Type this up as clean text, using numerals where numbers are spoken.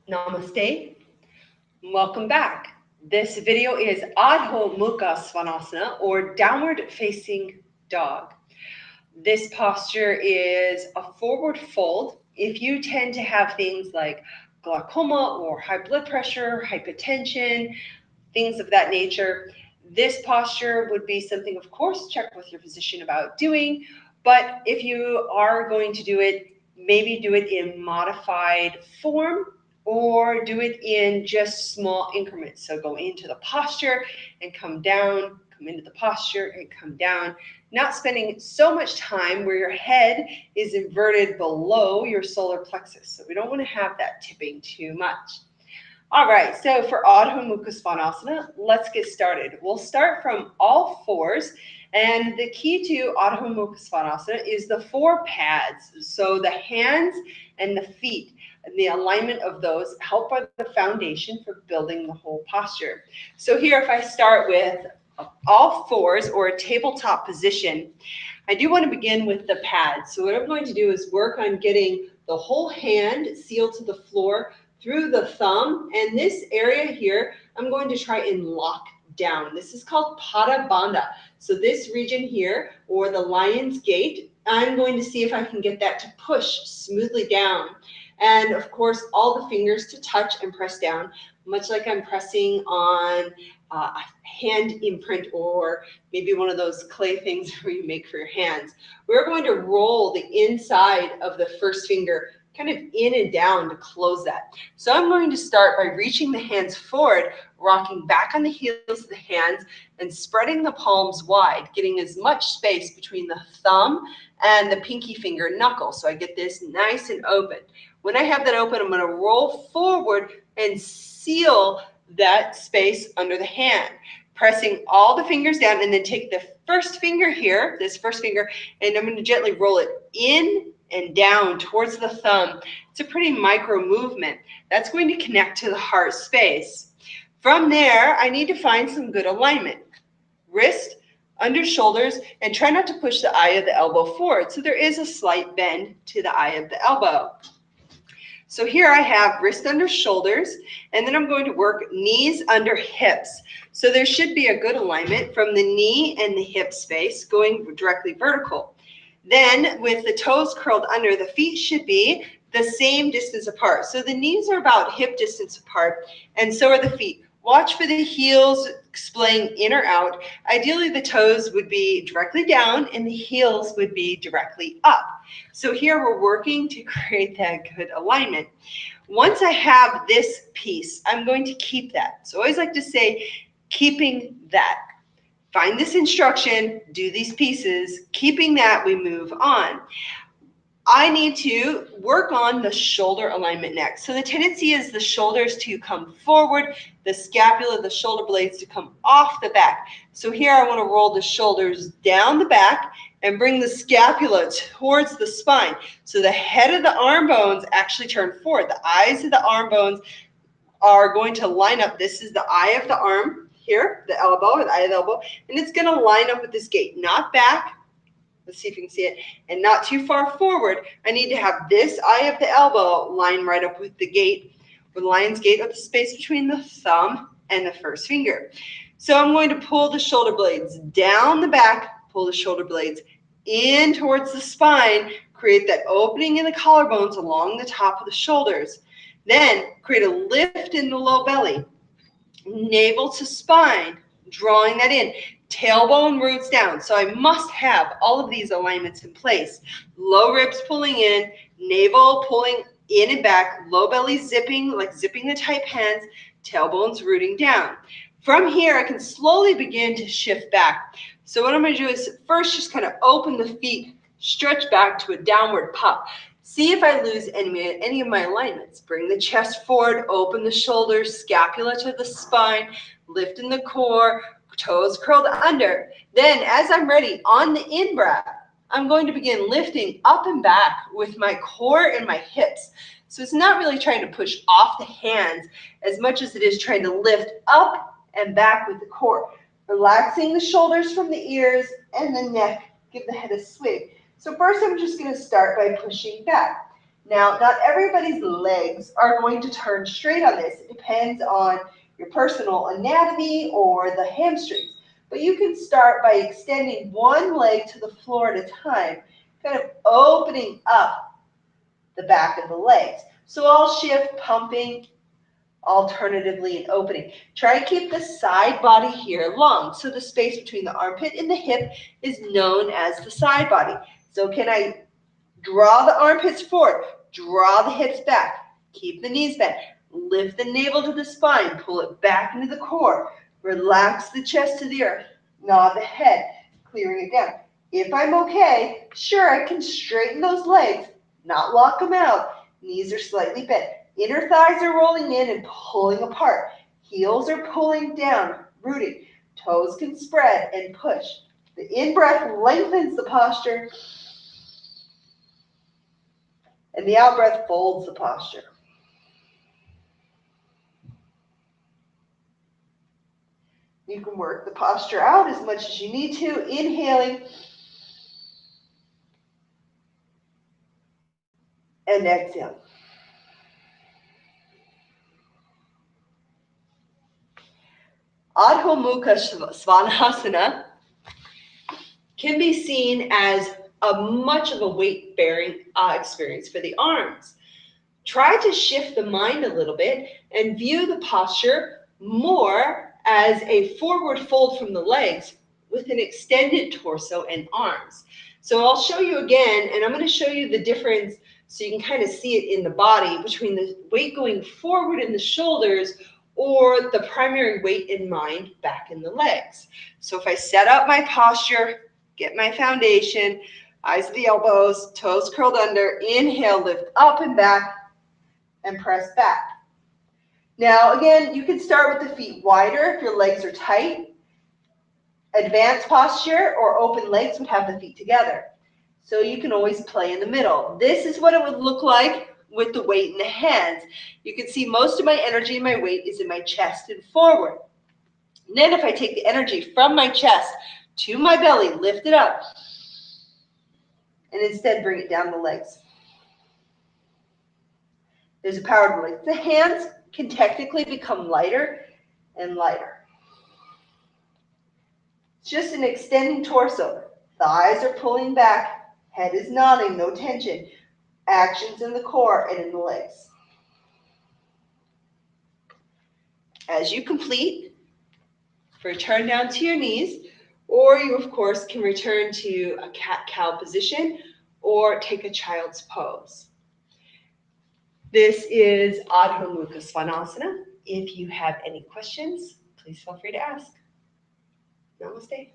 Namaste. Welcome back. This video is Adho Mukha Svanasana or downward facing dog. This posture is a forward fold. If you tend to have things like glaucoma or high blood pressure, hypertension, things of that nature, this posture would be something, of course, check with your physician about doing. But if you are going to do it, maybe do it in modified form or do it in just small increments. So go into the posture and come down, come into the posture and come down, not spending so much time where your head is inverted below your solar plexus. So we don't want to have that tipping too much. All right, so for Adho Mukha Svanasana, let's get started. We'll start from all fours, and the key to Adho Mukha Svanasana is the four pads. So the hands and the feet, and the alignment of those help are the foundation for building the whole posture. So here, if I start with all fours or a tabletop position, I do want to begin with the pads. So what I'm going to do is work on getting the whole hand sealed to the floor through the thumb, and this area here, I'm going to try and lock down. This is called Pada Bandha. So this region here, or the lion's gait, I'm going to see if I can get that to push smoothly down. And of course, all the fingers to touch and press down, much like I'm pressing on a hand imprint or maybe one of those clay things where you make for your hands. We're going to roll the inside of the first finger kind of in and down to close that. So I'm going to start by reaching the hands forward, rocking back on the heels of the hands and spreading the palms wide, getting as much space between the thumb and the pinky finger knuckle. So I get this nice and open. When I have that open, I'm going to roll forward and seal that space under the hand, pressing all the fingers down, and then take the first finger here, this first finger, and I'm going to gently roll it in and down towards the thumb. It's a pretty micro movement. That's going to connect to the heart space. From there, I need to find some good alignment. Wrist, under shoulders, and try not to push the eye of the elbow forward. So there is a slight bend to the eye of the elbow. So here I have wrist under shoulders, and then I'm going to work knees under hips. So there should be a good alignment from the knee and the hip space going directly vertical. Then with the toes curled under, the feet should be the same distance apart. So the knees are about hip distance apart, and so are the feet. Watch for the heels splaying in or out. Ideally, the toes would be directly down and the heels would be directly up. So here we're working to create that good alignment. Once I have this piece, I'm going to keep that. So I always like to say, keeping that. Find this instruction, do these pieces, keeping that, we move on. I need to work on the shoulder alignment next. So the tendency is the shoulders to come forward, the scapula, the shoulder blades to come off the back. So here I want to roll the shoulders down the back and bring the scapula towards the spine. So the head of the arm bones actually turn forward. The eyes of the arm bones are going to line up. This is the eye of the arm here, the elbow, or the eye of the elbow, and it's going to line up with this gait, not back. Let's see if you can see it. And not too far forward. I need to have this eye of the elbow line right up with the gait, or the lion's gait, of the space between the thumb and the first finger. So I'm going to pull the shoulder blades down the back, pull the shoulder blades in towards the spine, create that opening in the collarbones along the top of the shoulders. Then create a lift in the low belly, navel to spine, drawing that in. Tailbone roots down. So I must have all of these alignments in place. Low ribs pulling in, navel pulling in and back, low belly zipping, like zipping the tight hands, tailbones rooting down. From here, I can slowly begin to shift back. So what I'm going to do is first just kind of open the feet, stretch back to a downward pup. See if I lose any of my alignments. Bring the chest forward, open the shoulders, scapula to the spine, lift in the core, toes curled under. Then as I'm ready, on the in-breath, I'm going to begin lifting up and back with my core and my hips. So it's not really trying to push off the hands as much as it is trying to lift up and back with the core. Relaxing the shoulders from the ears and the neck. Give the head a swing. So first I'm just going to start by pushing back. Now, not everybody's legs are going to turn straight on this. It depends on your personal anatomy or the hamstrings. But you can start by extending one leg to the floor at a time, kind of opening up the back of the legs. So I'll shift pumping, alternatively in opening. Try and keep the side body here long. So the space between the armpit and the hip is known as the side body. So can I draw the armpits forward, draw the hips back, keep the knees bent, lift the navel to the spine, pull it back into the core, relax the chest to the earth, nod the head, clearing it down. If I'm okay, sure, I can straighten those legs, not lock them out. Knees are slightly bent. Inner thighs are rolling in and pulling apart. Heels are pulling down, rooting. Toes can spread and push. The in-breath lengthens the posture, and the out-breath folds the posture. You can work the posture out as much as you need to, inhaling and exhaling. Adho Mukha Svanasana can be seen as much of a weight-bearing experience for the arms. Try to shift the mind a little bit and view the posture more as a forward fold from the legs with an extended torso and arms. So I'll show you again, and I'm going to show you the difference so you can kind of see it in the body between the weight going forward in the shoulders or the primary weight in mind back in the legs. So if I set up my posture, get my foundation, eyes at the elbows, toes curled under, inhale, lift up and back, and press back. Now, again, you can start with the feet wider if your legs are tight. Advanced posture or open legs would have the feet together. So you can always play in the middle. This is what it would look like with the weight in the hands. You can see most of my energy and my weight is in my chest and forward. And then if I take the energy from my chest to my belly, lift it up, and instead bring it down the legs. There's a power to the legs. The hands can technically become lighter and lighter. It's just an extending torso. Thighs are pulling back, head is nodding, no tension. Actions in the core and in the legs. As you complete, return down to your knees, or you, of course, can return to a cat-cow position or take a child's pose. This is Adho Mukha Svanasana. If you have any questions, please feel free to ask. Namaste.